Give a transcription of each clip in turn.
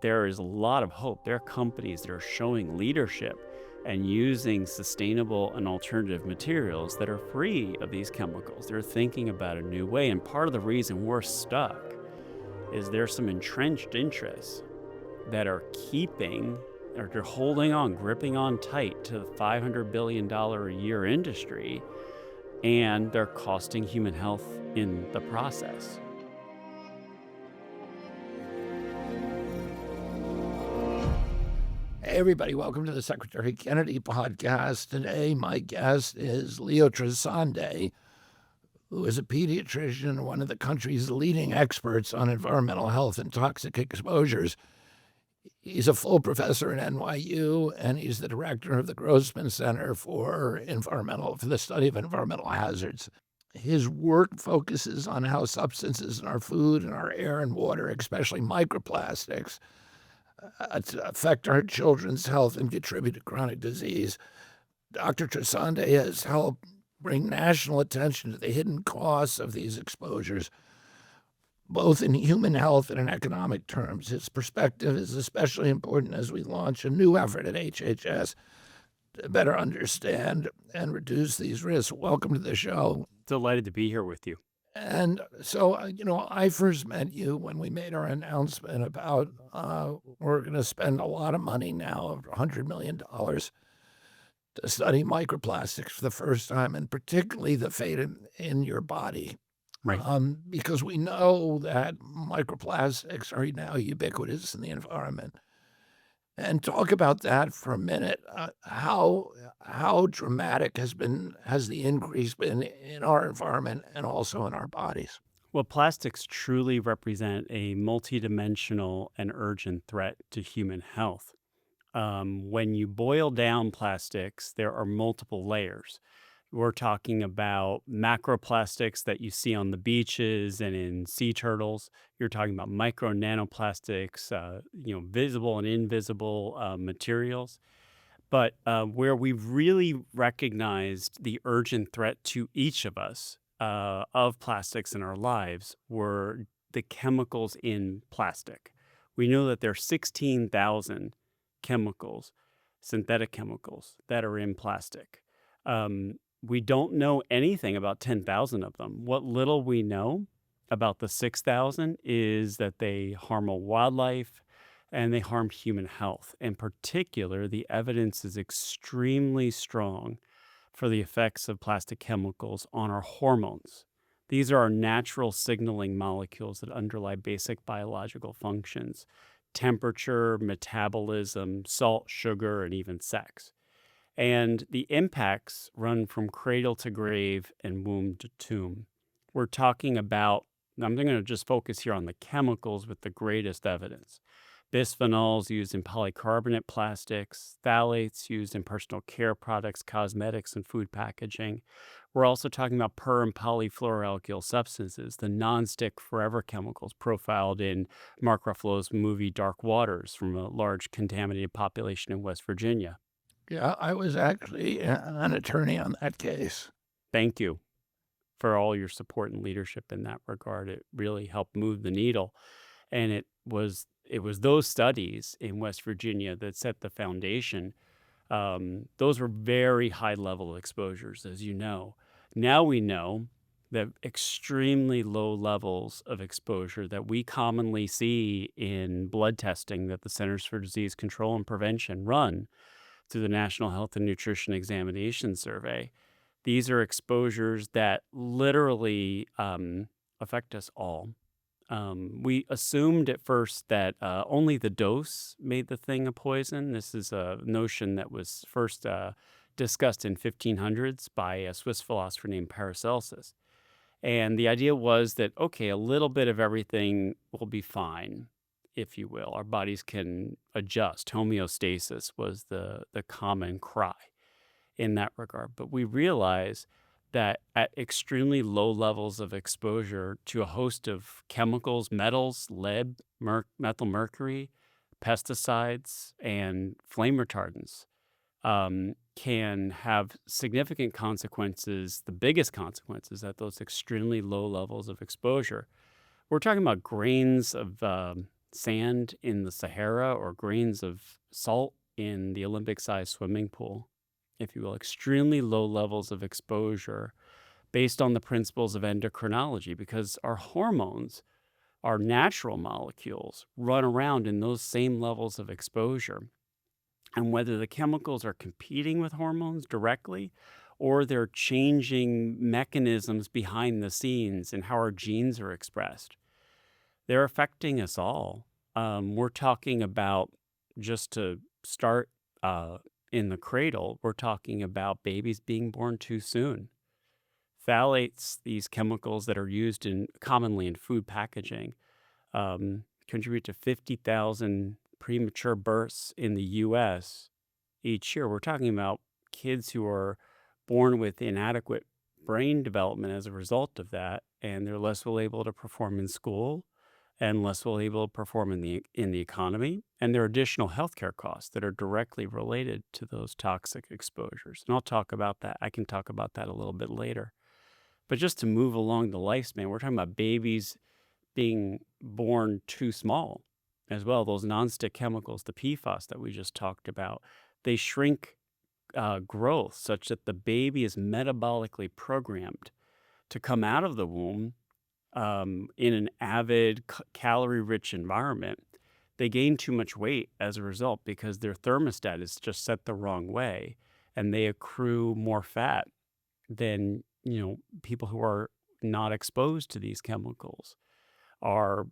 there is a lot of hope. There are companies that are showing leadership and using sustainable and alternative materials that are free of these chemicals. They're thinking about a new way. And part of the reason we're stuck is there's some entrenched interests that are keeping or they're holding on, gripping on tight to the $500 billion a year industry, and they're costing human health in the process. Hey, everybody, welcome to the Secretary Kennedy podcast. Today, my guest is Leo Trasande, who is a pediatrician and one of the country's leading experts on environmental health and toxic exposures. He's a full professor at NYU, and he's the director of the Grossman Center for the Study of Environmental Hazards. His work focuses on how substances in our food and our air and water, especially microplastics, affect our children's health and contribute to chronic disease. Dr. Trasande has helped bring national attention to the hidden costs of these exposures, both in human health and in economic terms. His perspective is especially important as we launch a new effort at HHS to better understand and reduce these risks. Welcome to the show. Delighted to be here with you. And so, I first met you when we made our announcement about we're going to spend a lot of money now, over $100 million, to study microplastics for the first time, and particularly the fate in your body. Right. Because we know that microplastics are now ubiquitous in the environment. And talk about that for a minute. How dramatic has the increase been in our environment and also in our bodies? Well, plastics truly represent a multidimensional and urgent threat to human health. When you boil down plastics, there are multiple layers. We're talking about macroplastics that you see on the beaches and in sea turtles. You're talking about micro nanoplastics, visible and invisible materials. But where we've really recognized the urgent threat to each of us of plastics in our lives were the chemicals in plastic. We know that there are 16,000 chemicals, synthetic chemicals, that are in plastic. We don't know anything about 10,000 of them. What little we know about the 6,000 is that they harm wildlife and they harm human health. In particular, the evidence is extremely strong for the effects of plastic chemicals on our hormones. These are our natural signaling molecules that underlie basic biological functions: temperature, metabolism, salt, sugar, and even sex. And the impacts run from cradle to grave and womb to tomb. We're talking about, I'm going to just focus here on the chemicals with the greatest evidence. Bisphenols used in polycarbonate plastics, phthalates used in personal care products, cosmetics, and food packaging. We're also talking about per and polyfluoroalkyl substances, the non-stick forever chemicals profiled in Mark Ruffalo's movie Dark Waters from a large contaminated population in West Virginia. Yeah, I was actually an attorney on that case. Thank you for all your support and leadership in that regard. It really helped move the needle. And it was those studies in West Virginia that set the foundation. Those were very high level exposures, as you know. Now we know that extremely low levels of exposure that we commonly see in blood testing that the Centers for Disease Control and Prevention run through the National Health and Nutrition Examination Survey. These are exposures that literally affect us all. We assumed at first that only the dose made the thing a poison. This is a notion that was first discussed in 1500s by a Swiss philosopher named Paracelsus. And the idea was that, okay, a little bit of everything will be fine, if you will. Our bodies can adjust. Homeostasis was the common cry in that regard. But we realize that at extremely low levels of exposure to a host of chemicals, metals, lead, methyl mercury, pesticides, and flame retardants can have significant consequences, the biggest consequences at those extremely low levels of exposure. We're talking about grains of sand in the Sahara or grains of salt in the Olympic sized swimming pool, if you will, extremely low levels of exposure based on the principles of endocrinology, because our hormones, our natural molecules, run around in those same levels of exposure. And whether the chemicals are competing with hormones directly or they're changing mechanisms behind the scenes and how our genes are expressed, they're affecting us all. We're talking about, just to start in the cradle, we're talking about babies being born too soon. Phthalates, these chemicals that are used commonly in food packaging, contribute to 50,000 premature births in the US each year. We're talking about kids who are born with inadequate brain development as a result of that, and they're less well able to perform in school and less well able to perform in the economy. And there are additional healthcare costs that are directly related to those toxic exposures. And I'll talk about that. I can talk about that a little bit later. But just to move along the lifespan, we're talking about babies being born too small as well. Those nonstick chemicals, the PFAS that we just talked about, they shrink growth such that the baby is metabolically programmed to come out of the womb in an avid, calorie-rich environment. They gain too much weight as a result because their thermostat is just set the wrong way, and they accrue more fat than people who are not exposed to these chemicals are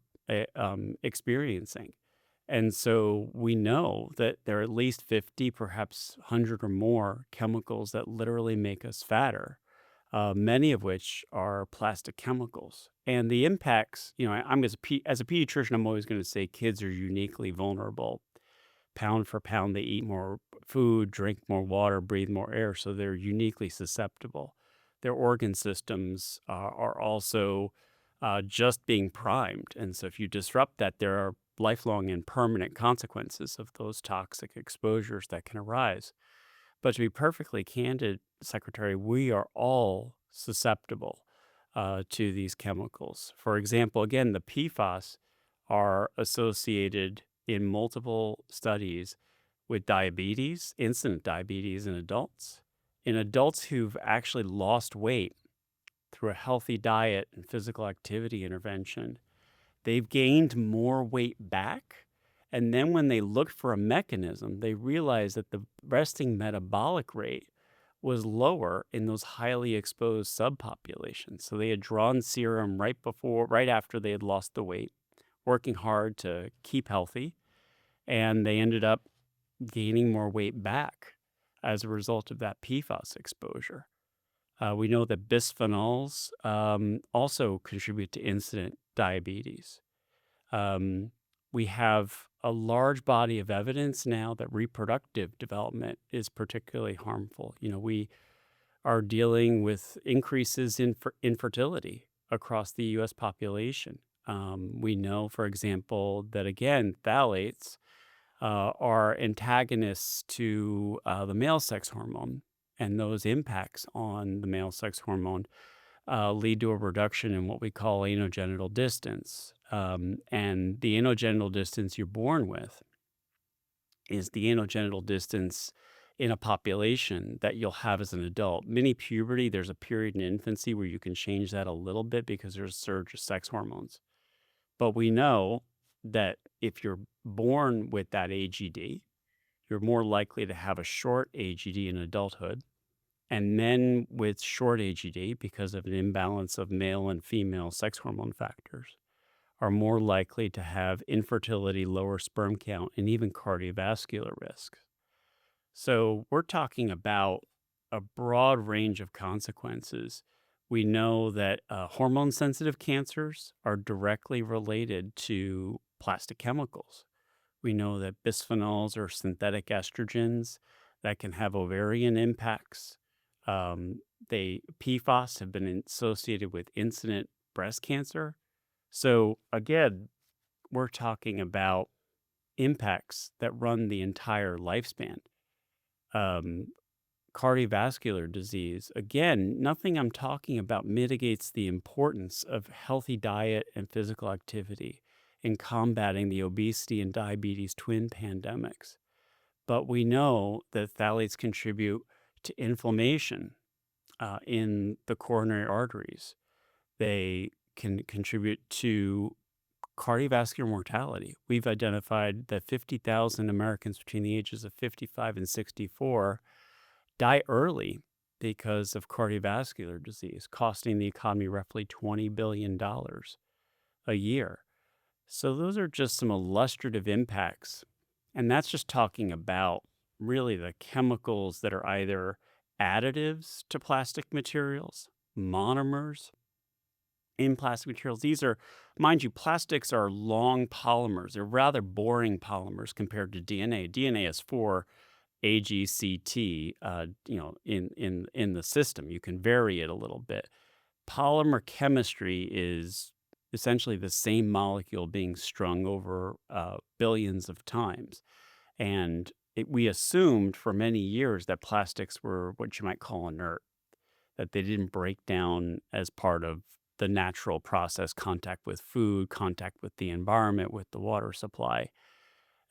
experiencing. And so we know that there are at least 50, perhaps 100 or more chemicals that literally make us fatter, many of which are plastic chemicals. And the impacts, I'm as a pediatrician, I'm always going to say kids are uniquely vulnerable. Pound for pound, they eat more food, drink more water, breathe more air, so they're uniquely susceptible. Their organ systems are also just being primed. And so if you disrupt that, there are lifelong and permanent consequences of those toxic exposures that can arise. But to be perfectly candid, Secretary, we are all susceptible to these chemicals. For example, again, the PFAS are associated in multiple studies with diabetes, incident diabetes in adults who've actually lost weight through a healthy diet and physical activity intervention. They've gained more weight back. And then when they looked for a mechanism, they realized that the resting metabolic rate was lower in those highly exposed subpopulations. So they had drawn serum right after they had lost the weight, working hard to keep healthy, and they ended up gaining more weight back as a result of that PFAS exposure. We know that bisphenols also contribute to incident diabetes. We have a large body of evidence now that reproductive development is particularly harmful. We are dealing with increases in infertility across the U.S. population. We know, for example, that again, phthalates are antagonists to the male sex hormone, and those impacts on the male sex hormone lead to a reduction in what we call anogenital distance. And the anogenital distance you're born with is the anogenital distance in a population that you'll have as an adult. Mini puberty, there's a period in infancy where you can change that a little bit because there's a surge of sex hormones. But we know that if you're born with that AGD, you're more likely to have a short AGD in adulthood. And men with short AGD, because of an imbalance of male and female sex hormone factors, are more likely to have infertility, lower sperm count, and even cardiovascular risks. So we're talking about a broad range of consequences. We know that hormone-sensitive cancers are directly related to plastic chemicals. We know that bisphenols are synthetic estrogens that can have ovarian impacts. PFAS have been associated with incident breast cancer. So again, we're talking about impacts that run the entire lifespan. Cardiovascular disease, again, nothing I'm talking about mitigates the importance of healthy diet and physical activity. in combating the obesity and diabetes twin pandemics. But we know that phthalates contribute to inflammation in the coronary arteries. They can contribute to cardiovascular mortality. We've identified that 50,000 Americans between the ages of 55 and 64 die early because of cardiovascular disease, costing the economy roughly $20 billion a year. So those are just some illustrative impacts. And that's just talking about really the chemicals that are either additives to plastic materials, monomers in plastic materials. These are, mind you, plastics are long polymers. They're rather boring polymers compared to DNA. DNA is 4 AgCT, in the system. You can vary it a little bit. Polymer chemistry is essentially the same molecule being strung over billions of times. And we assumed for many years that plastics were what you might call inert, that they didn't break down as part of the natural process, contact with food, contact with the environment, with the water supply.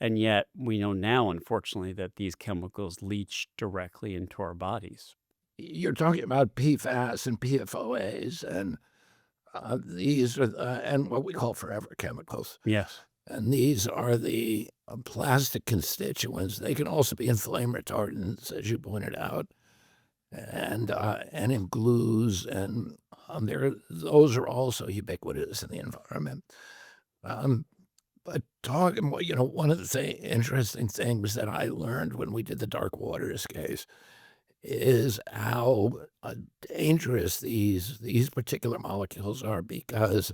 And yet we know now, unfortunately, that these chemicals leach directly into our bodies. You're talking about PFAS and PFOAs, and these are and what we call forever chemicals. Yes. And these are the plastic constituents. They can also be in flame retardants, as you pointed out, and in glues, and those are also ubiquitous in the environment. Um, but talking, one of the interesting things that I learned when we did the Dark Waters case is how dangerous these particular molecules are, because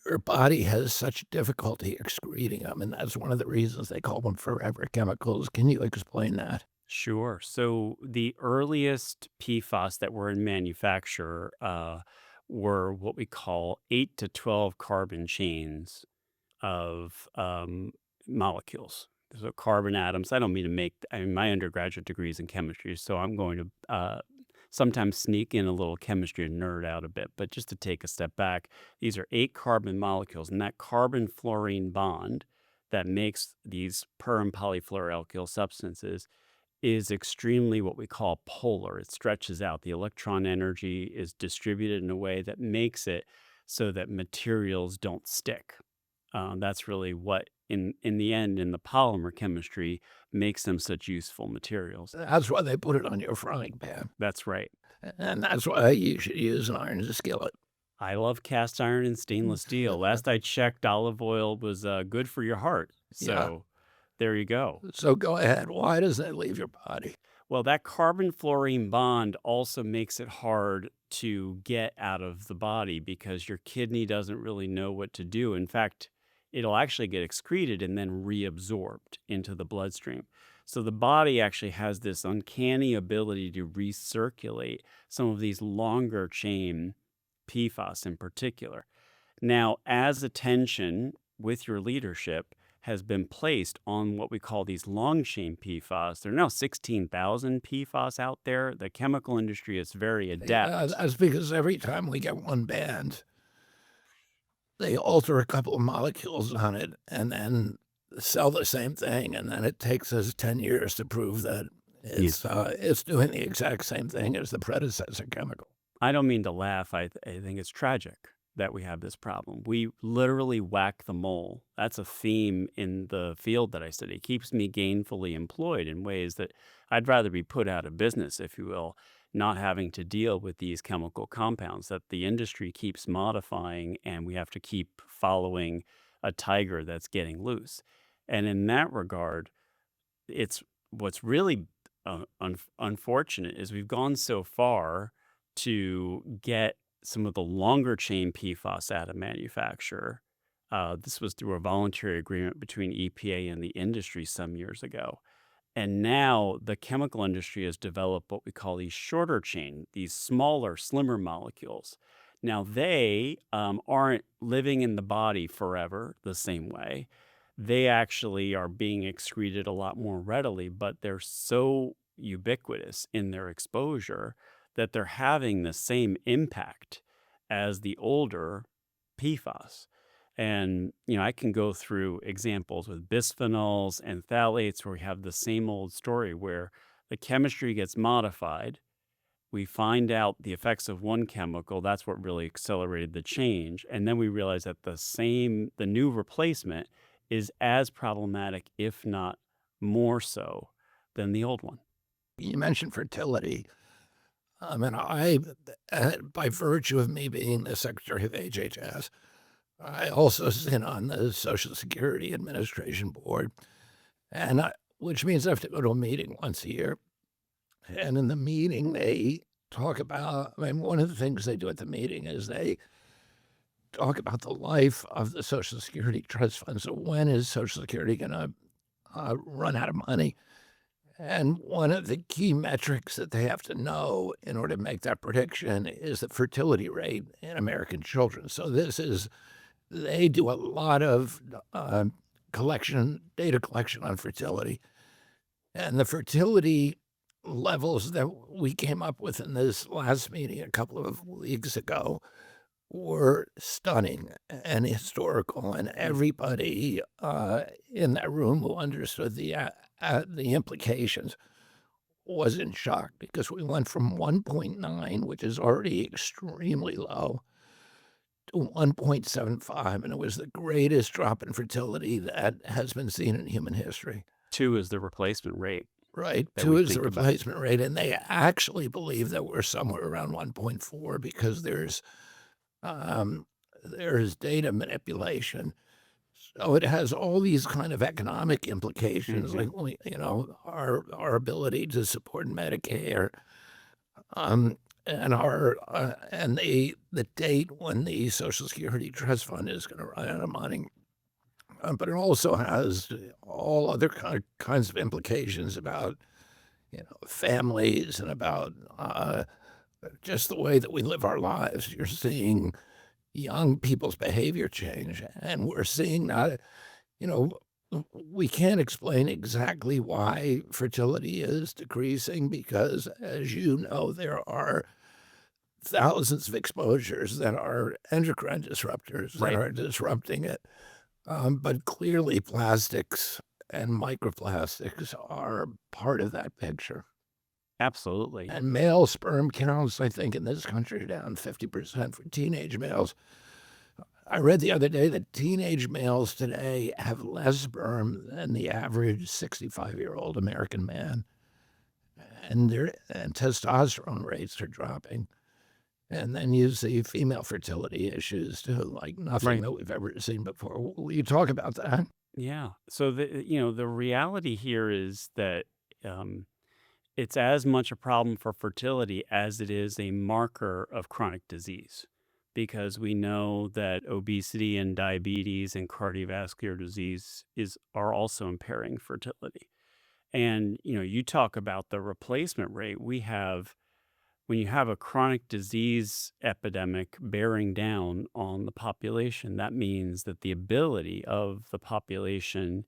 your body has such difficulty excreting them, and that's one of the reasons they call them forever chemicals. Can you explain that? Sure. So the earliest PFAS that were in manufacture were what we call 8 to 12 carbon chains of molecules. So carbon atoms. I don't mean to make, I mean, my undergraduate degree is in chemistry, so I'm going to sometimes sneak in a little chemistry and nerd out a bit. But just to take a step back, these are 8 carbon molecules, and that carbon fluorine bond that makes these per and polyfluoroalkyl substances is extremely what we call polar. It stretches out. The electron energy is distributed in a way that makes it so that materials don't stick. That's really what, in the end, in the polymer chemistry, makes them such useful materials. That's why they put it on your frying pan, That's right. and that's why you should use an iron skillet. I love cast iron and stainless steel. Last I checked, olive oil was good for your heart. Yeah. So there you go. So go ahead. Why does that leave your body? Well, that carbon fluorine bond also makes it hard to get out of the body because your kidney doesn't really know what to do. In fact, it'll actually get excreted and then reabsorbed into the bloodstream. So the body actually has this uncanny ability to recirculate some of these longer chain PFAS in particular. Now, as attention with your leadership has been placed on what we call these long chain PFAS, there are now 16,000 PFAS out there. The chemical industry is very adept. That's because every time we get one banned, they alter a couple of molecules on it and then sell the same thing, and then it takes us 10 years to prove that it's doing the exact same thing as the predecessor chemical. I don't mean to laugh. I think it's tragic that we have this problem. We literally whack the mole. That's a theme in the field that I study. It keeps me gainfully employed in ways that I'd rather be put out of business, if you will, not having to deal with these chemical compounds that the industry keeps modifying, and we have to keep following a tiger that's getting loose. And in that regard, it's what's really unfortunate is we've gone so far to get some of the longer chain PFAS out of manufacture. This was through a voluntary agreement between EPA and the industry some years ago. And now the chemical industry has developed what we call these shorter chain, these smaller, slimmer molecules. Now, they aren't living in the body forever the same way. They actually are being excreted a lot more readily, but they're so ubiquitous in their exposure that they're having the same impact as the older PFAS. And, I can go through examples with bisphenols and phthalates where we have the same old story where the chemistry gets modified. We find out the effects of one chemical. That's what really accelerated the change. And then we realize that the new replacement is as problematic, if not more so, than the old one. You mentioned fertility. And by virtue of me being the Secretary of HHS, I also sit on the Social Security Administration Board, which means I have to go to a meeting once a year. And in the meeting, they talk about, one of the things they do at the meeting is they talk about the life of the Social Security Trust Fund. So when is Social Security going to run out of money? And one of the key metrics that they have to know in order to make that prediction is the fertility rate in American children. So they do a lot of data collection on fertility. And the fertility levels that we came up with in this last meeting a couple of weeks ago were stunning and historical, and everybody in that room who understood the implications was in shock, because we went from 1.9, which is already extremely low, to 1.75, and it was the greatest drop in fertility that has been seen in human history. 2 is the replacement rate. Right. That 2 we is the think about. replacement rate, and they actually believe that we're somewhere around 1.4 because there's data manipulation. So it has all these kind of economic implications, Mhm. like our ability to support Medicare, and the date when the Social Security Trust Fund is going to run out of money. But it also has all other kinds of implications about families and about just the way that we live our lives. You're seeing young people's behavior change, and we're seeing that, you know, we can't explain exactly why fertility is decreasing because, as you know, there are thousands of exposures that are endocrine disruptors that Right. are disrupting it. But clearly, plastics and microplastics are part of that picture. Absolutely. And male sperm counts, I think, in this country are down 50% for teenage males. I read the other day that teenage males today have less sperm than the average 65-year-old American man. And testosterone rates are dropping. And then you see female fertility issues too, like nothing Right. that we've ever seen before. Will you talk about that? Yeah. So the reality here is that um, it's as much a problem for fertility as it is a marker of chronic disease, because we know that obesity and diabetes and cardiovascular disease are also impairing fertility. And you talk about the replacement rate. When you have a chronic disease epidemic bearing down on the population, that means that the ability of the population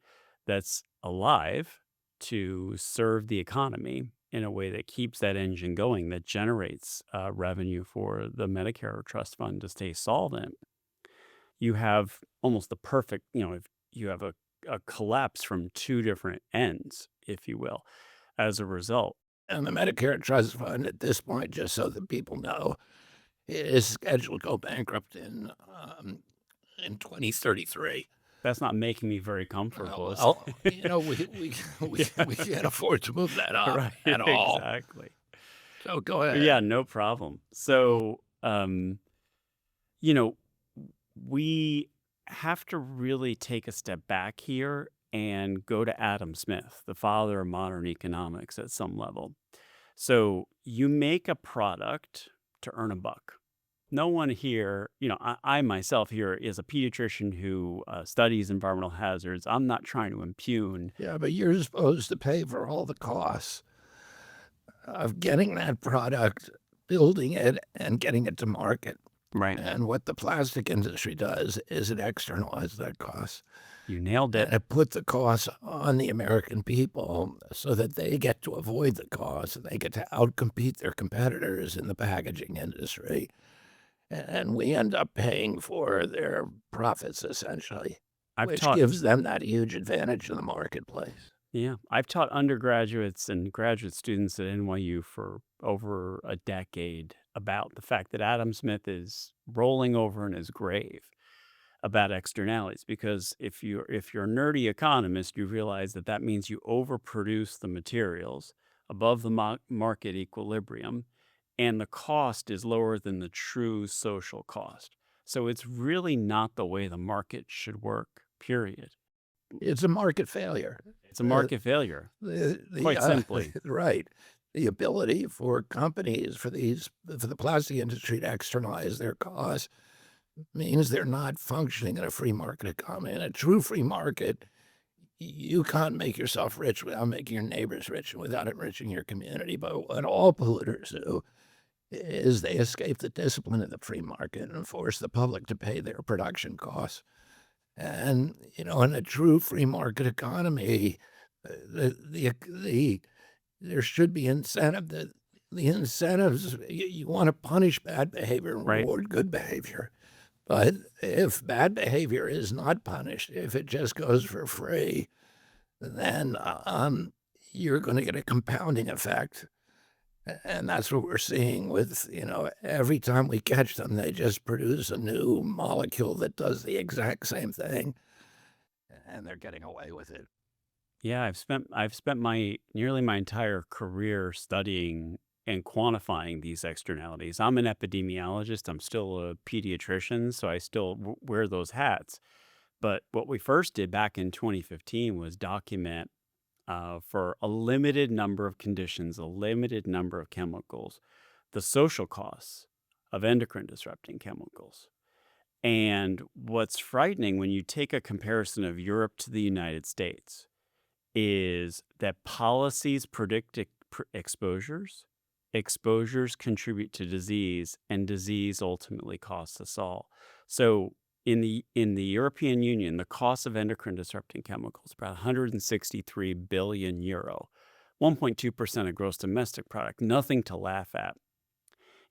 that's alive to serve the economy in a way that keeps that engine going, that generates revenue for the Medicare trust fund to stay solvent, you have almost the perfect, if you have a collapse from two different ends, if you will, as a result. And the Medicare Trust Fund at this point, just so that people know, is scheduled to go bankrupt in 2033. That's not making me very comfortable. Well, we can't afford to move that up Right, at all. exactly. So go ahead. Yeah, no problem. So, you know, we have to really take a step back here and go to Adam Smith, the father of modern economics at some level. So, you make a product to earn a buck. No one here, I myself here is a pediatrician who studies environmental hazards. I'm not trying to impugn. Yeah, but you're supposed to pay for all the costs of getting that product, building it, and getting it to market. Right. And what the plastic industry does is it externalizes that cost. You nailed it. And it puts the cost on the American people so that they get to avoid the cost and they get to outcompete their competitors in the packaging industry. and we end up paying for their profits, essentially, I've which taught gives them that huge advantage in the marketplace. Yeah, I've taught undergraduates and graduate students at NYU for over a decade about the fact that Adam Smith is rolling over in his grave about externalities, because if you're a nerdy economist, you realize that that means you overproduce the materials above the market equilibrium, and the cost is lower than the true social cost. So it's really not the way the market should work, period. It's a market failure. It's a Uh, market failure, the quite simply. right. The ability for companies, for the plastic industry to externalize their costs means they're not functioning in a free market economy. In a true free market, you can't make yourself rich without making your neighbors rich and without enriching your community. But what all polluters do is they escape the discipline of the free market and force the public to pay their production costs. And, in a true free market economy, there should be incentive. The incentives, you want to punish bad behavior and Right. reward good behavior. But if bad behavior is not punished, if it just goes for free, then you're going to get a compounding effect. And that's what we're seeing with, every time we catch them, they just produce a new molecule that does the exact same thing, and they're getting away with it. Yeah, I've spent my nearly my entire career studying and quantifying these externalities. I'm an epidemiologist. I'm still a pediatrician, so I still wear those hats. But what we first did back in 2015 was document for a limited number of conditions, a limited number of chemicals, the social costs of endocrine disrupting chemicals. And what's frightening when you take a comparison of Europe to the United States is that policies predict exposures, exposures contribute to disease, and disease ultimately costs us all. So in the European Union, the cost of endocrine disrupting chemicals about 163 billion euro, 1.2% of gross domestic product, nothing to laugh at.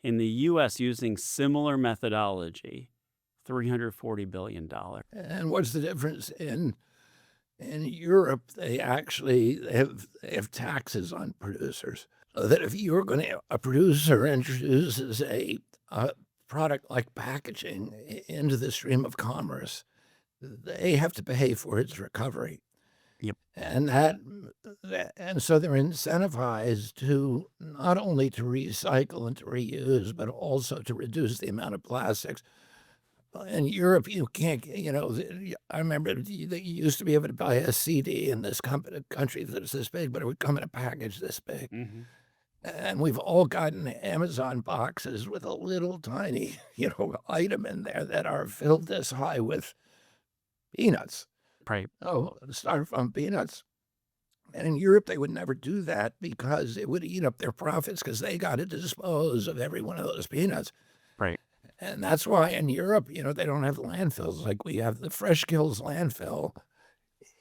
In the US, using similar methodology, $340 billion. And what's the difference in Europe? They actually have taxes on producers, so that if you're going to a producer introduces a product like packaging into the stream of commerce, they have to pay for its recovery. Yep. And and so they're incentivized to not only to recycle and to reuse, but also to reduce the amount of plastics. In Europe, you can't, I remember that you used to be able to buy a CD in this country that's this big, but it would come in a package this big. Hmm. And we've all gotten Amazon boxes with a little tiny, item in there that are filled this high with peanuts. Right. Oh, styrofoam peanuts. And in Europe, they would never do that because it would eat up their profits because they got to dispose of every one of those peanuts. Right. And that's why in Europe, they don't have landfills like we have. The Fresh Kills landfill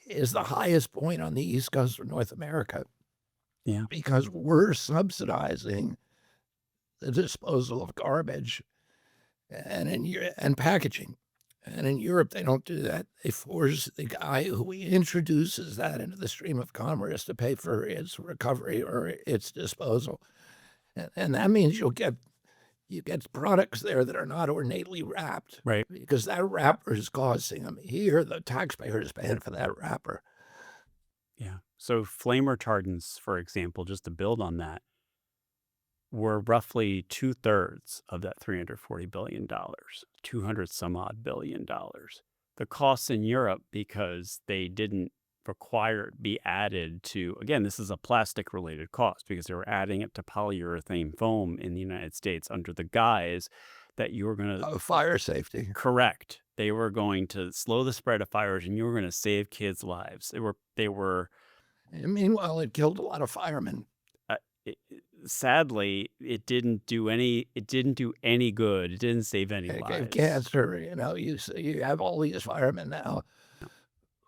is the highest point on the East Coast of North America Yeah. because we're subsidizing the disposal of garbage and packaging. And in Europe, they don't do that. They force the guy who introduces that into the stream of commerce to pay for its recovery or its disposal. And that means you get products there that are not ornately wrapped Right. because that wrapper is costing them. Here, the taxpayer is paying for that wrapper. Yeah. So flame retardants, for example, just to build on that, were roughly two-thirds of that $340 billion, 200 some odd billion dollars. The costs in Europe, because they didn't require it be added to, again, this is a plastic related cost because they were adding it to polyurethane foam in the United States under the guise that you were going to Fire safety. correct. They were going to slow the spread of fires and you were going to save kids' lives. They were And meanwhile, it killed a lot of firemen. uh, it, sadly, it didn't do any good. It didn't save any It gave lives. cancer. You have all these firemen now who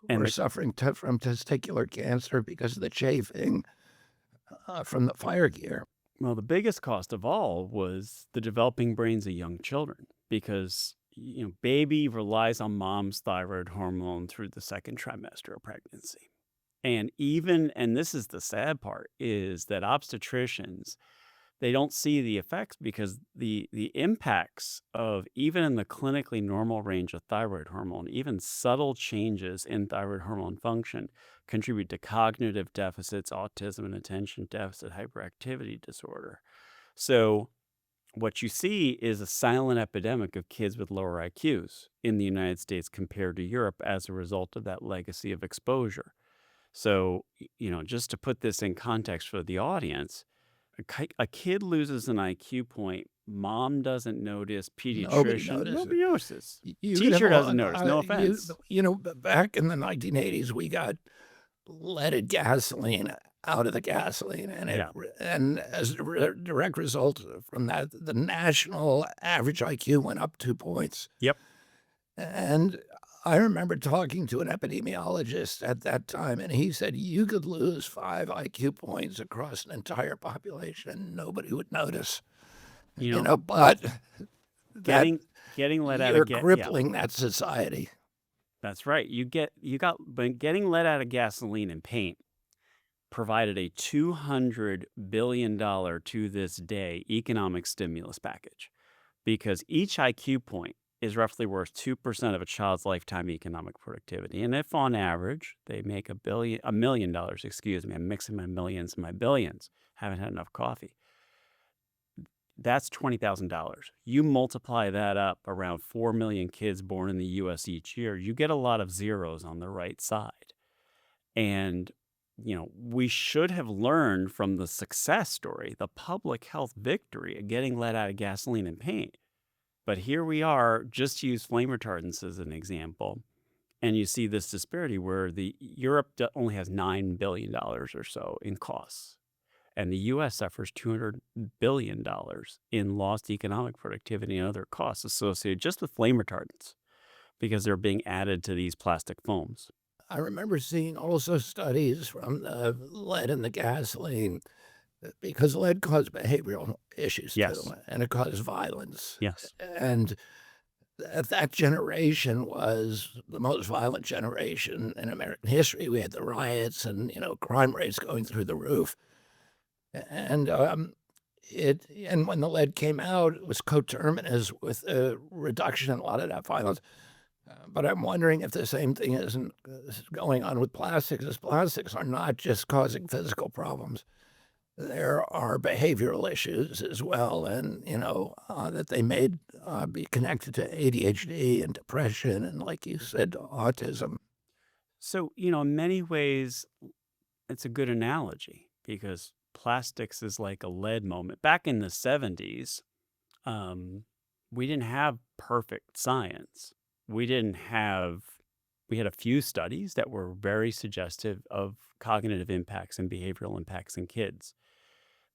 And are the suffering from testicular cancer because of the chafing from the fire gear. Well, the biggest cost of all was the developing brains of young children because baby relies on mom's thyroid hormone through the second trimester of pregnancy. And this is the sad part, is that obstetricians, they don't see the effects because the impacts of, even in the clinically normal range of thyroid hormone, even subtle changes in thyroid hormone function contribute to cognitive deficits, autism, and attention deficit hyperactivity disorder. So what you see is a silent epidemic of kids with lower IQs in the United States compared to Europe as a result of that legacy of exposure. So, just to put this in context for the audience, a kid loses an IQ point, mom doesn't notice, Nobody pediatrician, notices. nobody notices, You could have teacher all, doesn't notice, no offense. back in the 1980s, we got leaded gasoline out of the gasoline, Yeah. and as a direct result from that, the national average IQ went up 2 points. Yep. And I remember talking to an epidemiologist at that time, and he said you could lose 5 IQ points across an entire population, and nobody would notice. You know, But that getting getting let out you're of yeah. crippling that society. That's right. But getting let out of gasoline and paint provided a $200 billion to this day economic stimulus package, because each IQ point is roughly worth 2% of a child's lifetime economic productivity. And if on average they make $1 million, excuse me, I'm mixing my millions and my billions, haven't had enough coffee. That's $20,000. You multiply that up around 4 million kids born in the US each year, you get a lot of zeros on the right side. And, we should have learned from the success story, the public health victory of getting let out of gasoline and paint. But here we are, just to use flame retardants as an example, and you see this disparity where Europe only has $9 billion or so in costs, and the U.S. suffers $200 billion in lost economic productivity and other costs associated just with flame retardants because they're being added to these plastic foams. I remember seeing also studies from the lead in the gasoline, because lead caused behavioral issues Yes. too, and it caused violence. Yes. And that generation was the most violent generation in American history. We had the riots and crime rates going through the roof. And and when the lead came out, it was coterminous with a reduction in a lot of that violence. But I'm wondering if the same thing isn't going on with plastics, as plastics are not just causing physical problems. There are behavioral issues as well, and, that they may be connected to ADHD and depression and, like you said, autism. So, in many ways, it's a good analogy because plastics is like a lead moment. Back in the 70s, we didn't have perfect science. We had a few studies that were very suggestive of cognitive impacts and behavioral impacts in kids.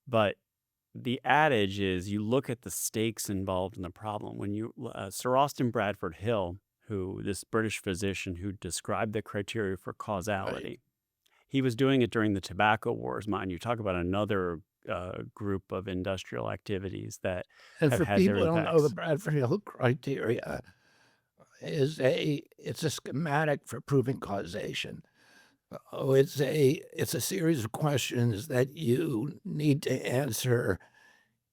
But the adage is you look at the stakes involved in the problem. When Sir Austin Bradford Hill, this British physician who described the criteria for causality, he was doing it during the tobacco wars. Mind you, talk about another group of industrial activities that And have for had their people who don't know, the impacts. Bradford Hill criteria it's a schematic for proving causation. It's a series of questions that you need to answer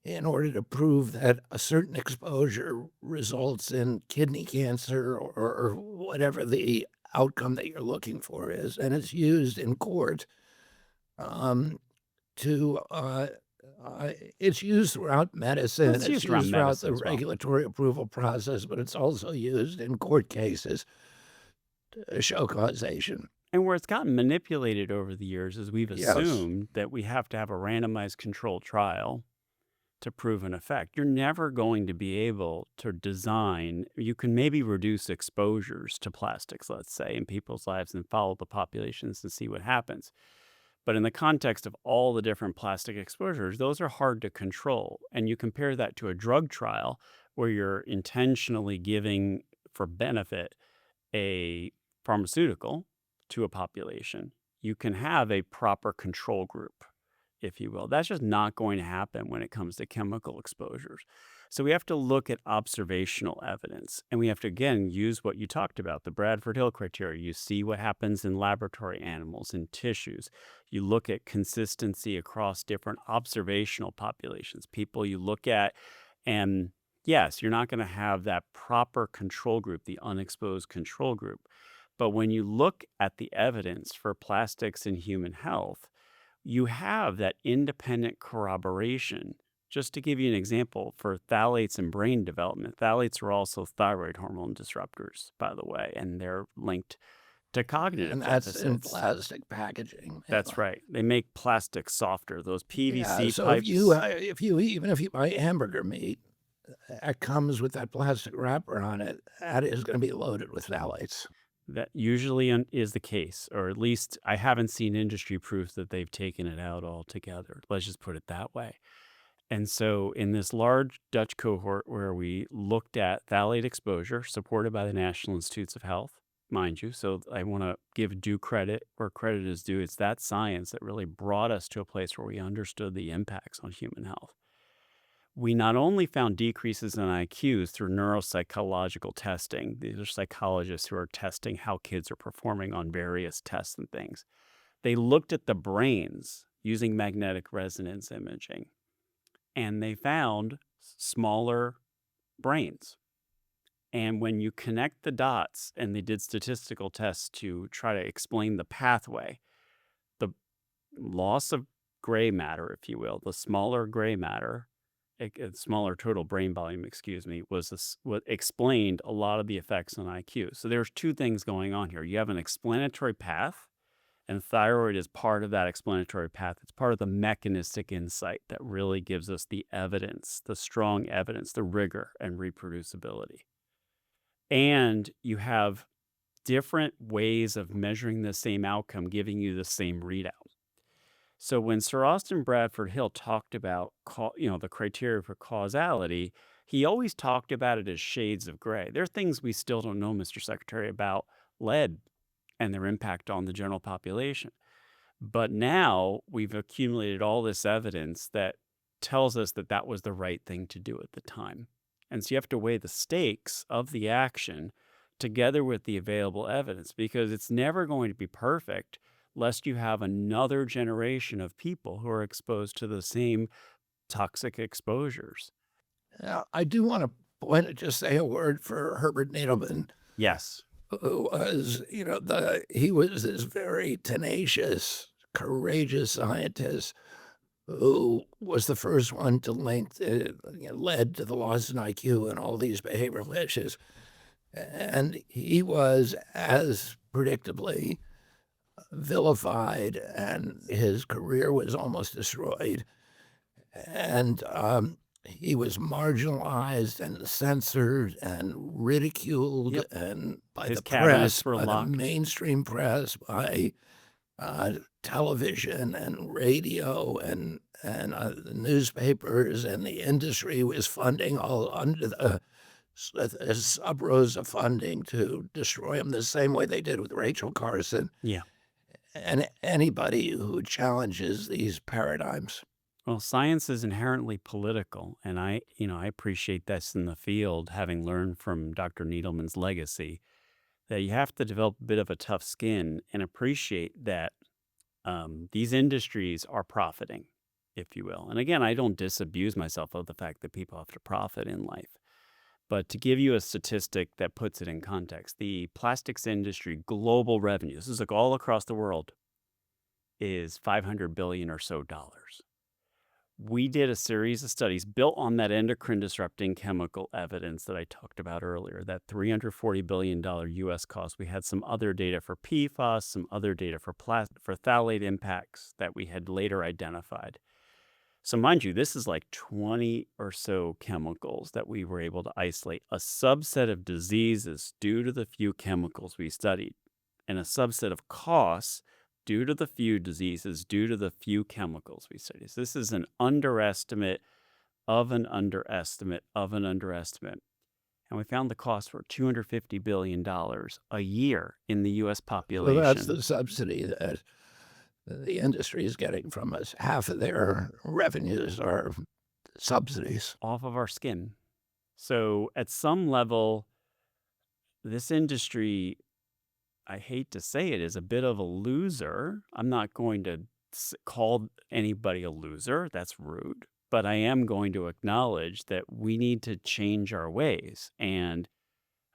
in order to prove that a certain exposure results in kidney cancer or whatever the outcome that you're looking for is. And it's used in court to it's used throughout medicine. It's It's used around used throughout medicine the as well. regulatory approval process, but it's also used in court cases to show causation. And where it's gotten manipulated over the years is we've Yes. assumed that we have to have a randomized controlled trial to prove an effect. You're never going to be able to design, you can maybe reduce exposures to plastics, let's say, in people's lives and follow the populations and see what happens. But in the context of all the different plastic exposures, those are hard to control. And you compare that to a drug trial where you're intentionally giving for benefit a pharmaceutical to a population. You can have a proper control group, if you will. That's just not going to happen when it comes to chemical exposures. So we have to look at observational evidence, and we have to, again, use what you talked about, the Bradford Hill criteria. You see what happens in laboratory animals, in tissues. You look at consistency across different observational populations, people you look at, and yes, you're not going to have that proper control group, the unexposed control group. But when you look at the evidence for plastics in human health, you have that independent corroboration. Just to give you an example, for phthalates and brain development, phthalates are also thyroid hormone disruptors, by the way, and they're linked to cognitive And that's in deficits. plastic packaging. That's right. They make plastic softer. Those Yeah, PVC so pipes. even if you buy hamburger meat, that comes with that plastic wrapper on it, that is going to be loaded with phthalates. That usually is the case, or at least I haven't seen industry proof that they've taken it out altogether. Let's just put it that way. And so, in this large Dutch cohort where we looked at phthalate exposure, supported by the National Institutes of Health, mind you, so I want to give due credit where credit is due. It's that science that really brought us to a place where we understood the impacts on human health. We not only found decreases in IQs through neuropsychological testing, these are psychologists who are testing how kids are performing on various tests and things. They looked at the brains using magnetic resonance imaging, and they found smaller brains. And when you connect the dots, and they did statistical tests to try to explain the pathway, the loss of gray matter, if you will, the smaller gray matter, smaller total brain volume, excuse me, was what explained a lot of the effects on IQ. So there's two things going on here. You have an explanatory path, and thyroid is part of that explanatory path. It's part of the mechanistic insight that really gives us the evidence, the strong evidence, the rigor and reproducibility. And you have different ways of measuring the same outcome, giving you the same readout. So when Sir Austin Bradford Hill talked about, the criteria for causality, he always talked about it as shades of gray. There are things we still don't know, Mr. Secretary, about lead and their impact on the general population. But now we've accumulated all this evidence that tells us that that was the right thing to do at the time. And so you have to weigh the stakes of the action together with the available evidence, because it's never going to be perfect lest you have another generation of people who are exposed to the same toxic exposures. Now, I do want to just say a word for Herbert Needleman, Yes. who was, he was this very tenacious, courageous scientist who was the first one to link lead to the loss in IQ and all these behavioral issues. And he was, as predictably, vilified, and his career was almost destroyed. And he was marginalized and censored and ridiculed, Yep. and by His the cabinets press, were by the locked. mainstream press, by television and radio and the newspapers, and the industry was funding all under the sub rosa funding to destroy him the same way they did with Rachel Carson Yeah. and anybody who challenges these paradigms. Well, science is inherently political, and I appreciate this in the field, having learned from Dr. Needleman's legacy, that you have to develop a bit of a tough skin and appreciate that these industries are profiting, if you will. And again, I don't disabuse myself of the fact that people have to profit in life. But to give you a statistic that puts it in context, the plastics industry global revenue, this is like all across the world, is $500 billion or so dollars. We did a series of studies built on that endocrine disrupting chemical evidence that I talked about earlier, that $340 billion US cost. We had some other data for PFAS, some other data for phthalate impacts that we had later identified. So mind you, this is like 20 or so chemicals that we were able to isolate, a subset of diseases due to the few chemicals we studied, and a subset of costs due to the few diseases, due to the few chemicals we studied. So this is an underestimate of an underestimate of an underestimate. And we found the costs were $250 billion a year in the U.S. population. So that's the subsidy that the industry is getting from us. Half of their revenues are subsidies. Off of our skin. So at some level, this industry, I hate to say it, is a bit of a loser. I'm not going to call anybody a loser. That's rude. But I am going to acknowledge that we need to change our ways. And,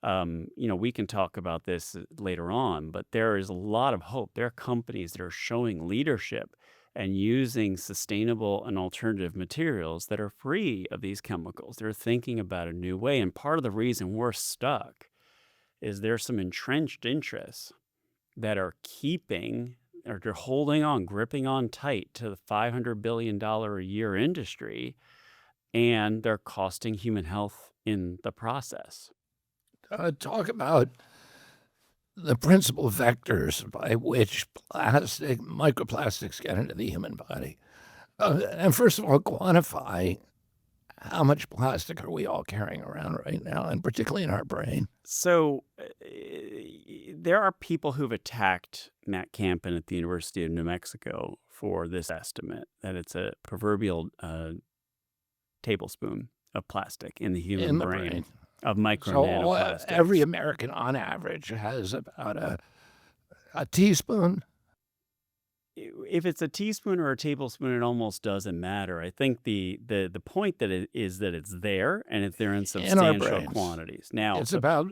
we can talk about this later on, but there is a lot of hope. There are companies that are showing leadership and using sustainable and alternative materials that are free of these chemicals. They're thinking about a new way. And part of the reason we're stuck is there's some entrenched interests that are keeping or they're holding on, gripping on tight to the $500 billion a year industry, and they're costing human health in the process. Talk about the principal vectors by which microplastics get into the human body. And first of all, quantify how much plastic are we all carrying around right now, and particularly in our brain. So there are people who've attacked Matt Campen at the University of New Mexico for this estimate that it's a proverbial tablespoon of plastic in the human In the brain brain. of So micro-nanoplastics. every American on average has about a teaspoon. If it's a teaspoon or a tablespoon, it almost doesn't matter. I think the point that it is that it's there and it's there in In our substantial brains. quantities. Now, It's about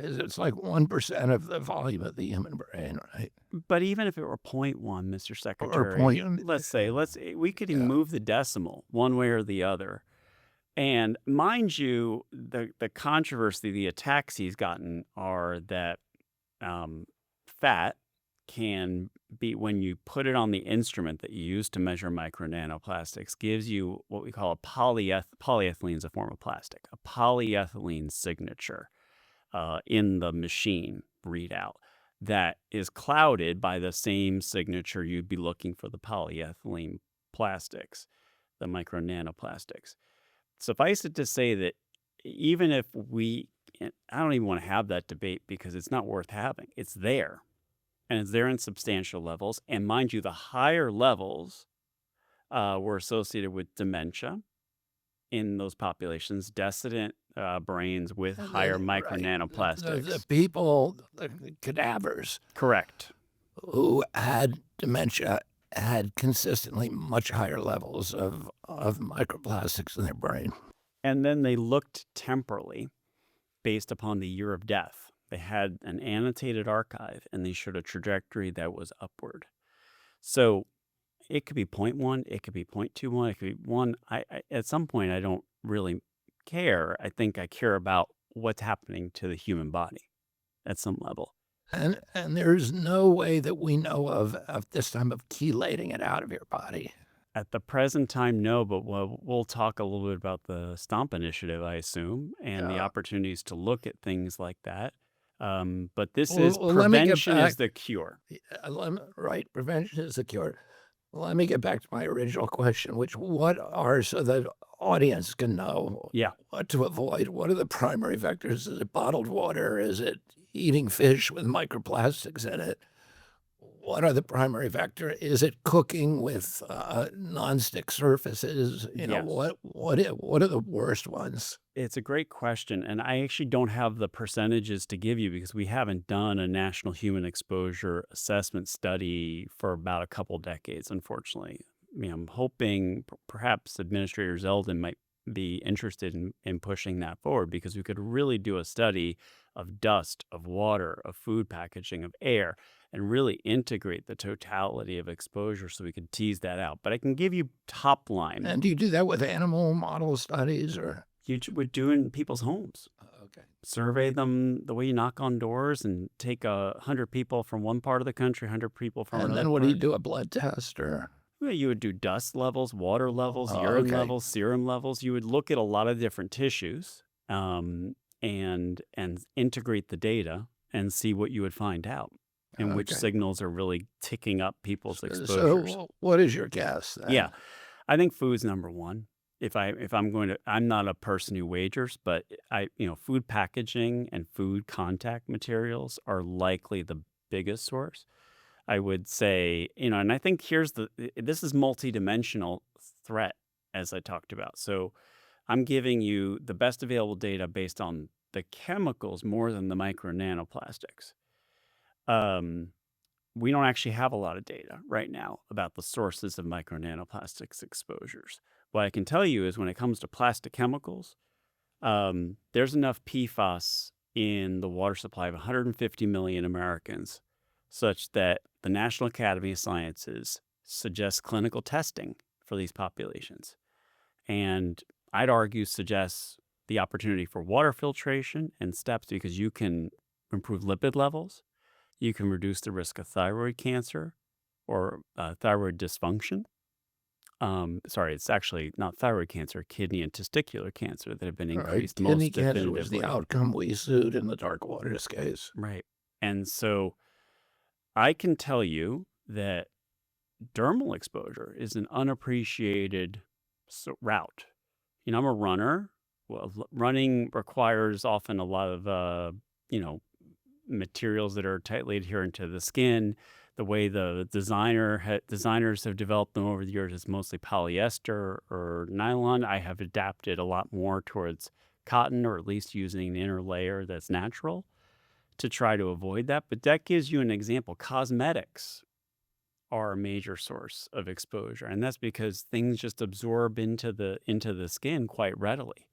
it's like 1% of the volume of the human brain, right? but even if it were point 0.1, Mr. Or Secretary, point. we could even Yeah. move the decimal one way or the other. And mind you, the controversy, the attacks he's gotten are that fat can be, when you put it on the instrument that you use to measure micro nanoplastics, gives you what we call a polyethylene is a form of plastic, a polyethylene signature in the machine readout that is clouded by the same signature you'd be looking for the polyethylene plastics, the micro nanoplastics. Suffice it to say that even if I don't even want to have that debate because it's not worth having. It's there. And it's there in substantial levels. And mind you, the higher levels were associated with dementia in those populations, descendant brains with higher micro Right. nanoplastics. The people, the cadavers Correct. who had dementia had consistently much higher levels of microplastics in their brain. And then they looked temporally based upon the year of death. They had an annotated archive and they showed a trajectory that was upward. So it could be 0.1, it could be 0.21, it could be 1. At some point, I don't really care. I think I care about what's happening to the human body at some level. And there's no way that we know of this time of chelating it out of your body. At the present time, no, but we'll talk a little bit about the STOMP initiative, I assume, and the opportunities to look at things like that. But this is prevention is the cure. Right, prevention is the cure. Let me get back to my original question, which so the audience can know what to avoid. What are the primary vectors? Is it bottled water? Is it eating fish with microplastics in it? What are the primary vector? Is it cooking with nonstick surfaces? What are the worst ones? It's a great question, and I actually don't have the percentages to give you because we haven't done a national human exposure assessment study for about a couple decades, unfortunately. I mean, I'm hoping perhaps Administrator Zeldin might be interested in pushing that forward because we could really do a study of dust, of water, of food packaging, of air, and really integrate the totality of exposure so we could tease that out. But I can give you top line. And do you do that with animal model studies or? You would do in people's homes. Okay. Survey them the way you knock on doors and take 100 people from one part of the country, 100 people from another. And then what do you do, a blood test or? Well, you would do dust levels, water levels, urine levels, serum levels. You would look at a lot of different tissues and integrate the data and see what you would find out and which signals are really ticking up people's exposures. So what is your guess then? Yeah, I think food's number one. I'm not a person who wagers, but food packaging and food contact materials are likely the biggest source. I would say, and I think this is multidimensional threat, as I talked about. So I'm giving you the best available data based on the chemicals more than the micro nanoplastics. Um, we don't actually have a lot of data right now about the sources of micro nanoplastics exposures. What I can tell you is when it comes to plastic chemicals, there's enough PFAS in the water supply of 150 million Americans such that the National Academy of Sciences suggests clinical testing for these populations. And I'd argue suggests the opportunity for water filtration and steps because you can improve lipid levels, you can reduce the risk of thyroid cancer or thyroid dysfunction. Sorry, it's actually not thyroid cancer, kidney and testicular cancer that have been All right, increased kidney most cancer was the definitively. outcome we sued in the Dark Waters case. Right. And so I can tell you that dermal exposure is an unappreciated route. I'm a runner. Well, running requires often a lot of, you know, materials that are tightly adherent to the skin. The way the designers have developed them over the years is mostly polyester or nylon. I have adapted a lot more towards cotton, or at least using an inner layer that's natural to try to avoid that. But that gives you an example. Cosmetics are a major source of exposure, and that's because things just absorb into the skin quite readily.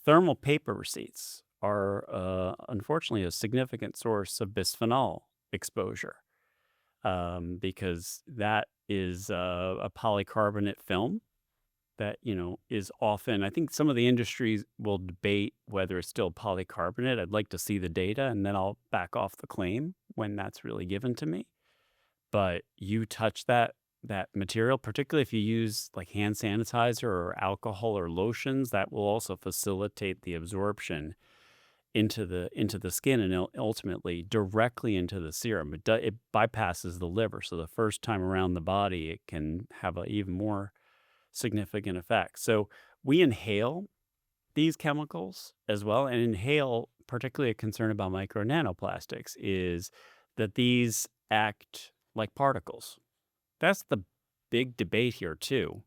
Thermal paper receipts are, unfortunately, a significant source of bisphenol exposure, because that is a polycarbonate film that, is often, I think some of the industries will debate whether it's still polycarbonate. I'd like to see the data, and then I'll back off the claim when that's really given to me. But you touch that material, particularly if you use like hand sanitizer or alcohol or lotions, that will also facilitate the absorption into the skin and ultimately directly into the serum. It bypasses the liver, so the first time around the body, it can have an even more significant effect. So we inhale these chemicals as well, and inhale, particularly a concern about micro nanoplastics is that these act like particles. That's the big debate here too,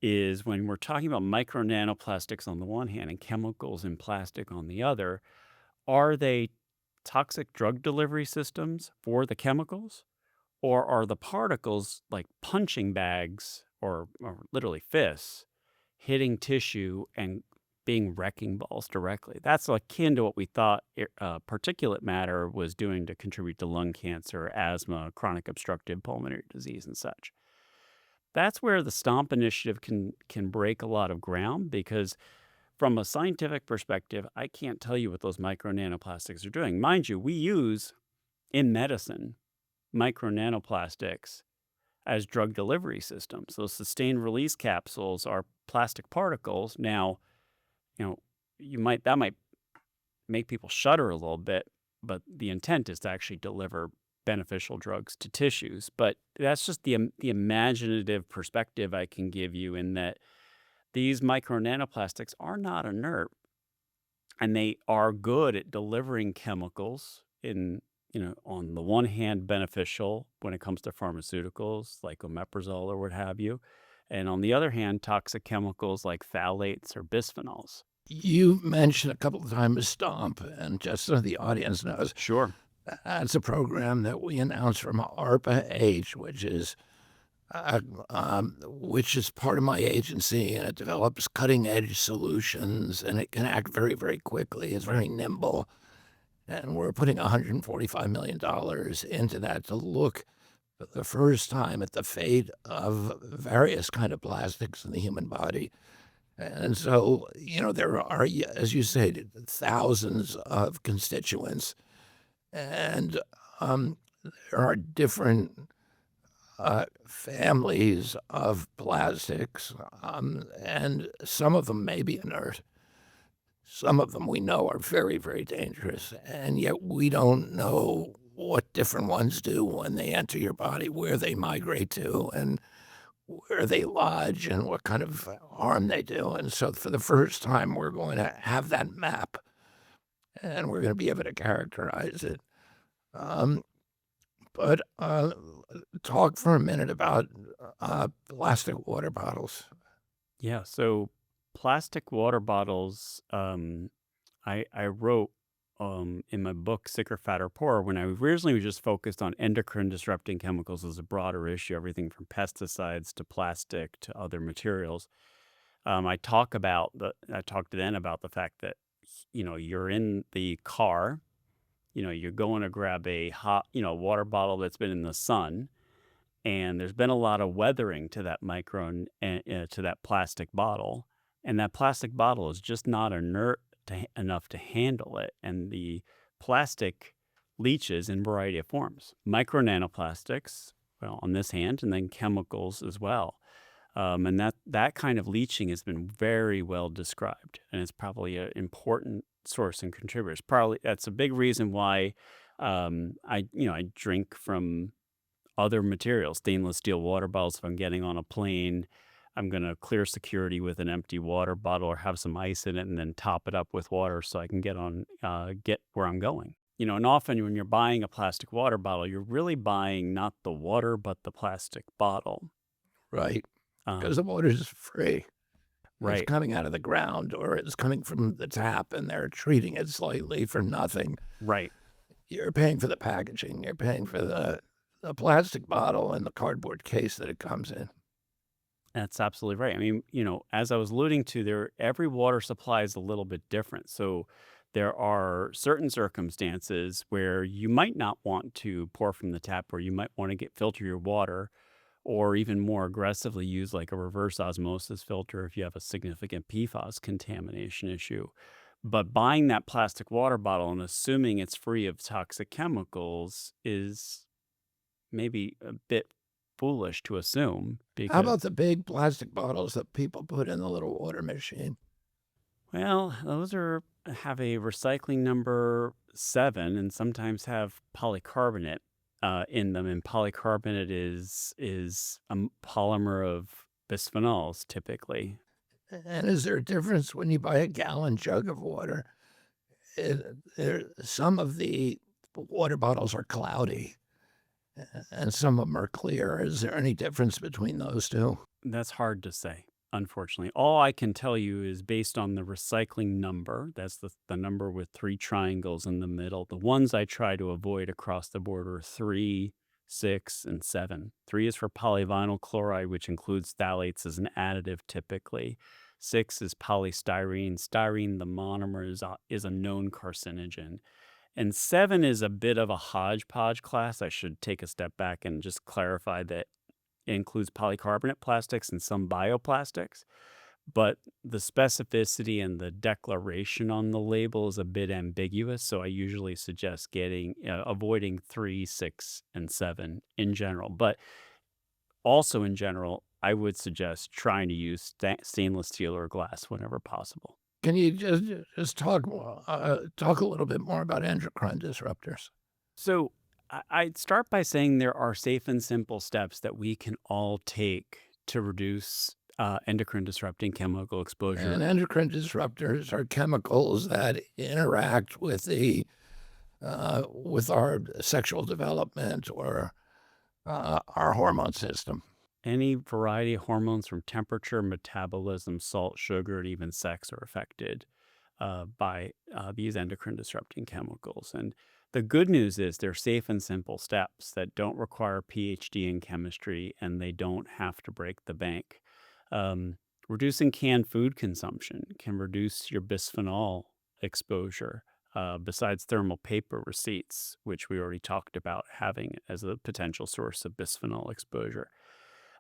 is when we're talking about micro nanoplastics on the one hand and chemicals in plastic on the other, are they toxic drug delivery systems for the chemicals? Or are the particles like punching bags or literally fists hitting tissue and being wrecking balls directly? That's akin to what we thought particulate matter was doing to contribute to lung cancer, asthma, chronic obstructive pulmonary disease, and such. That's where the STOMP initiative can break a lot of ground because from a scientific perspective, I can't tell you what those micro nanoplastics are doing. Mind you, we use in medicine micro nanoplastics as drug delivery systems. Those sustained release capsules are plastic particles. Now, you know, that might make people shudder a little bit, but the intent is to actually deliver beneficial drugs to tissues. But that's just the imaginative perspective I can give you in that these micro nanoplastics are not inert, and they are good at delivering chemicals on the one hand, beneficial when it comes to pharmaceuticals like omeprazole or what have you. And on the other hand, toxic chemicals like phthalates or bisphenols. You mentioned a couple of times STOMP, and just so the audience knows, Sure. that's a program that we announced from ARPA-H, which is part of my agency, and it develops cutting-edge solutions, and it can act very, very quickly. It's very nimble, and we're putting $145 million into that to look for the first time at the fate of various kind of plastics in the human body. And so, there are, as you said, thousands of constituents, and there are different families of plastics, and some of them may be inert. Some of them we know are very, very dangerous, and yet we don't know what different ones do when they enter your body, where they migrate to, and where they lodge, and what kind of harm they do. And so for the first time, we're going to have that map, and we're going to be able to characterize it. But talk for a minute about plastic water bottles. Yeah. So Plastic water bottles, I wrote in my book Sicker, Fatter, Poorer, when I originally was just focused on endocrine disrupting chemicals as a broader issue, everything from pesticides to plastic to other materials. I talked then about the fact that you're in the car, you're going to grab a hot, water bottle that's been in the sun, and there's been a lot of weathering to that to that plastic bottle, and that plastic bottle is just not inert enough to handle it, and the plastic leaches in a variety of forms, micro nanoplastics, well, on this hand, and then chemicals as well. And that kind of leaching has been very well described, and it's probably an important source and contributor. Probably that's a big reason why I drink from other materials, stainless steel water bottles. If I'm getting on a plane, I'm gonna clear security with an empty water bottle or have some ice in it, and then top it up with water so I can get where I'm going. And often when you're buying a plastic water bottle, you're really buying not the water but the plastic bottle. Right? Because Um, the water is free. It's right, coming out of the ground or it's coming from the tap and they're treating it slightly for nothing. right. You're paying for the packaging, you're paying for the plastic bottle and the cardboard case that it comes in. That's absolutely right. I mean, as I was alluding to there, every water supply is a little bit different. So there are certain circumstances where you might not want to pour from the tap, or you might want to get filter your water, or even more aggressively use like a reverse osmosis filter if you have a significant PFAS contamination issue. But buying that plastic water bottle and assuming it's free of toxic chemicals is maybe a bit foolish to assume How because, about the big plastic bottles that people put in the little water machine? well, those have a recycling number 7 and sometimes have polycarbonate in them, and polycarbonate is a polymer of bisphenols typically. And is there a difference when you buy a gallon jug of water? Some of the water bottles are cloudy and some of them are clear. Is there any difference between those two? That's hard to say, unfortunately. All I can tell you is based on the recycling number. That's the number with 3 triangles in the middle. The ones I try to avoid across the board are 3, 6, and 7. 3 is for polyvinyl chloride, which includes phthalates as an additive typically. 6 is polystyrene. Styrene, the monomer, is a known carcinogen. And 7 is a bit of a hodgepodge class. I should take a step back and just clarify that it includes polycarbonate plastics and some bioplastics, but the specificity and the declaration on the label is a bit ambiguous. So I usually suggest avoiding 3, 6, and 7 in general. But also in general, I would suggest trying to use stainless steel or glass whenever possible. Can you just talk a little bit more about endocrine disruptors? So I'd start by saying there are safe and simple steps that we can all take to reduce endocrine disrupting chemical exposure. And endocrine disruptors are chemicals that interact with our sexual development or our hormone system. Any variety of hormones from temperature, metabolism, salt, sugar, and even sex are affected by these endocrine disrupting chemicals. And the good news is they're safe and simple steps that don't require a PhD in chemistry, and they don't have to break the bank. Reducing canned food consumption can reduce your bisphenol exposure. Besides thermal paper receipts, which we already talked about having as a potential source of bisphenol exposure.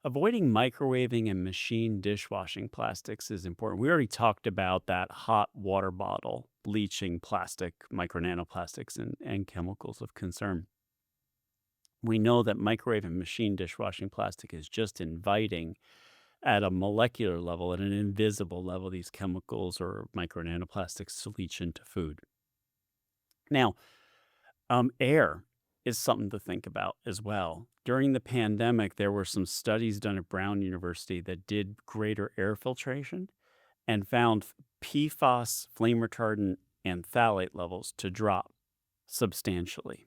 Avoiding microwaving and machine dishwashing plastics is important. We already talked about that hot water bottle bleaching plastic, micro nanoplastics, and chemicals of concern. We know that microwave and machine dishwashing plastic is just inviting at a molecular level, at an invisible level, these chemicals or micro nanoplastics to leach into food. Now, air is something to think about as well. During the pandemic, there were some studies done at Brown University that did greater air filtration and found PFAS, flame retardant, and phthalate levels to drop substantially.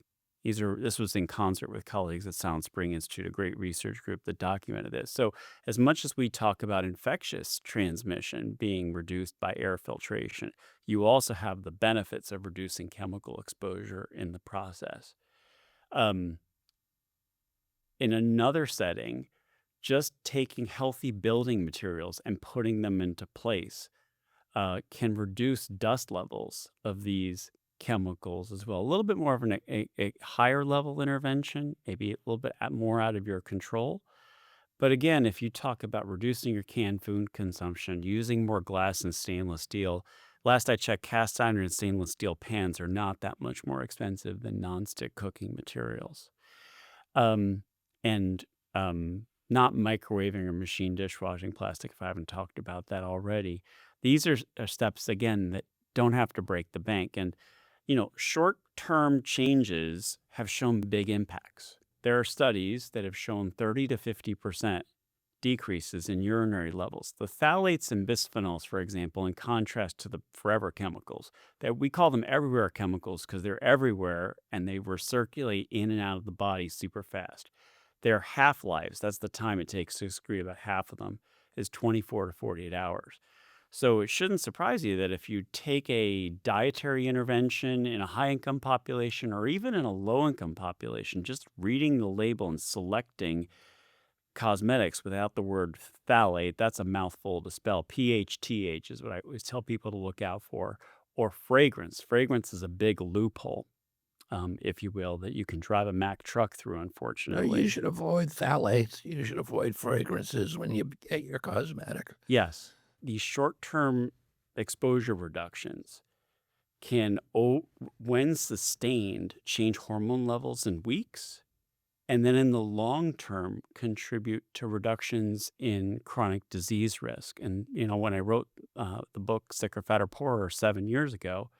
This was in concert with colleagues at Sound Spring Institute, a great research group that documented this. So, as much as we talk about infectious transmission being reduced by air filtration, you also have the benefits of reducing chemical exposure in the process. Um, in another setting, just taking healthy building materials and putting them into place can reduce dust levels of these chemicals as well. A little bit more of a higher level intervention, maybe a little bit more out of your control. But again, if you talk about reducing your canned food consumption, using more glass and stainless steel, last I checked, cast iron and stainless steel pans are not that much more expensive than nonstick cooking materials. Um, and not microwaving or machine dishwashing plastic, if I haven't talked about that already. These are steps, again, that don't have to break the bank. And, short-term changes have shown big impacts. There are studies that have shown 30 to 50% decreases in urinary levels. The phthalates and bisphenols, for example, in contrast to the forever chemicals, that we call them everywhere chemicals because they're everywhere and they recirculate in and out of the body super fast. Their half-lives, that's the time it takes to excrete about half of them, is 24 to 48 hours. So it shouldn't surprise you that if you take a dietary intervention in a high-income population or even in a low-income population, just reading the label and selecting cosmetics without the word phthalate, that's a mouthful to spell. PHTH is what I always tell people to look out for. Or fragrance. Fragrance is a big loophole, if you will, that you can drive a Mack truck through, No, unfortunately. you should avoid phthalates. You should avoid fragrances when you get your cosmetic. Yes, these short-term exposure reductions can, when sustained, change hormone levels in weeks, and then in the long term contribute to reductions in chronic disease risk. And, when I wrote the book Sicker, Fatter, Poorer 7 years ago,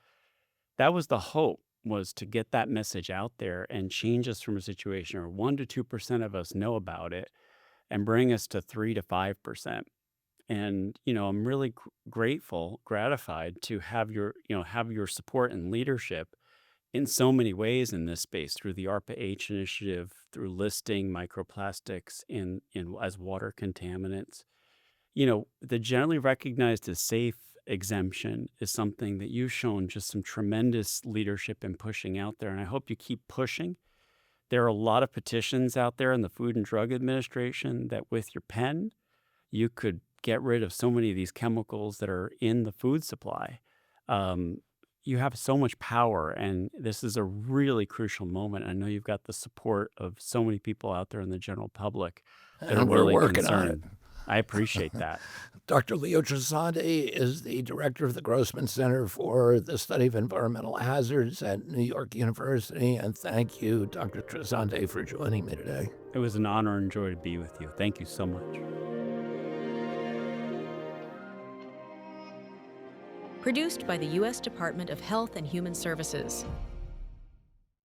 that was the hope, was to get that message out there and change us from a situation where 1 to 2% of us know about it and bring us to 3 to 5%. And, I'm really grateful, gratified to have your support and leadership in so many ways in this space through the ARPA-H initiative, through listing microplastics as water contaminants. The generally recognized as safe exemption is something that you've shown just some tremendous leadership in pushing out there, and I hope you keep pushing. There are a lot of petitions out there in the Food and Drug Administration that with your pen, you could get rid of so many of these chemicals that are in the food supply. You have so much power, and this is a really crucial moment. I know you've got the support of so many people out there in the general public that are And we're really working on it. concerned. I appreciate that. Dr. Leo Trasande is the director of the Grossman Center for the Study of Environmental Hazards at New York University. And thank you, Dr. Trasande, for joining me today. It was an honor and joy to be with you. Thank you so much. Produced by the U.S. Department of Health and Human Services.